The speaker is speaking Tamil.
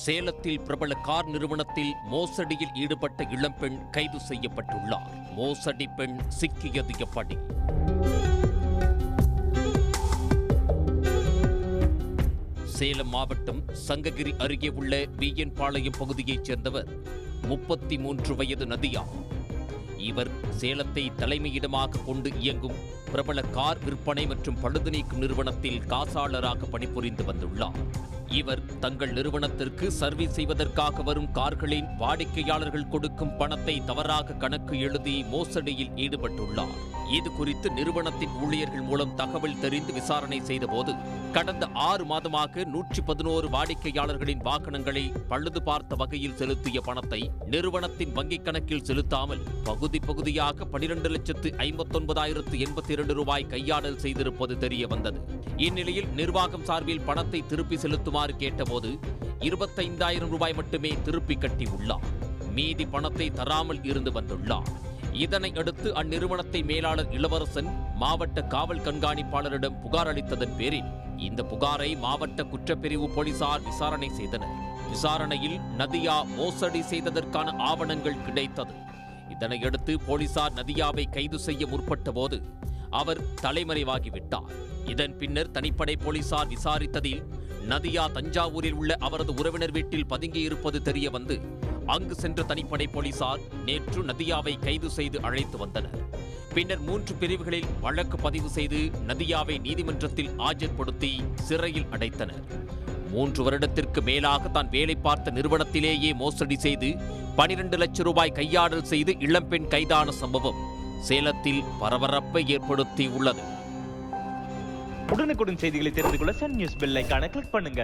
சேலத்தில் பிரபல கார் நிறுவனத்தில் மோசடியில் ஈடுபட்ட இளம்பெண் கைது செய்யப்பட்டுள்ளார். மோசடி பெண் சிக்கியது எப்படி? சேலம் மாவட்டம் சங்ககிரி அருகே உள்ள விஎன் பாளையம் பகுதியைச் சேர்ந்தவர் 33 வயது நதியா. இவர் சேலத்தை தலைமையிடமாக கொண்டு இயங்கும் பிரபல கார் விற்பனை மற்றும் பழுது நீக்கும் நிறுவனத்தில் காசாளராக பணிபுரிந்து வந்துள்ளார். இவர் தங்கள் நிறுவனத்திற்கு சர்வீஸ் செய்வதற்காக வரும் கார்களின் வாடிக்கையாளர்கள் கொடுக்கும் பணத்தை தவறாக கணக்கு எழுதி மோசடியில் ஈடுபட்டுள்ளார். இது குறித்து நிறுவனத்தின் ஊழியர்கள் மூலம் தகவல் தெரிந்து விசாரணை செய்தபோது கடந்த 6 மாதமாக 111 வாடிக்கையாளர்களின் வாகனங்களை பழுது பார்த்த வகையில் செலுத்திய பணத்தை நிறுவனத்தின் வங்கிக் கணக்கில் செலுத்தாமல் பகுதி பகுதியாக 12,59,082 ரூபாய் கையாடல் செய்திருப்பது தெரிய வந்தது. இந்நிலையில் நிர்வாகம் சார்பில் பணத்தை திருப்பி செலுத்துமாறு கேட்டபோது 25,000 ரூபாய் மட்டுமே திருப்பி கட்டியுள்ளார். மீதி பணத்தை தராமல் இருந்து வந்துள்ளார். இதனை அடுத்து அந்நிறுவனத்தை மேலாளர் இளவரசன் மாவட்ட காவல் கண்காணிப்பாளரிடம் புகார் அளித்ததன் பேரில் இந்த புகாரை மாவட்ட குற்றப்பிரிவு போலீசார் விசாரணை செய்தனர். விசாரணையில் நதியா மோசடி செய்ததற்கான ஆவணங்கள் கிடைத்தது. இதனையடுத்து போலீசார் நதியாவை கைது செய்ய முற்பட்ட போது அவர் தலைமறைவாகிவிட்டார். இதன் பின்னர் தனிப்படை போலீசார் விசாரித்ததில் நதியா தஞ்சாவூரில் உள்ள அவரது உறவினர் வீட்டில் பதுங்கியிருப்பது தெரிய வந்து அங்கு சென்ற தனிப்படை போலீசார் நேற்று நதியாவை கைது செய்து அழைத்து வந்தனர். பின்னர் 3 பிரிவுகளில் வழக்கு பதிவு செய்து நதியாவை நீதிமன்றத்தில் ஆஜர்படுத்தி சிறையில் அடைத்தனர். 3 வருடத்திற்கு மேலாக தான் வேலை பார்த்த நிறுவனத்திலேயே மோசடி செய்து 12 லட்சம் ரூபாய் கையாடல் செய்து இளம்பெண் கைதான சம்பவம் சேலத்தில் பரபரப்பை ஏற்படுத்தி உள்ளது. உடனுக்குடன் செய்திகளை தெரிந்து கொள்ள சன் நியூஸ் பெல் ஐகானை கிளிக் பண்ணுங்க.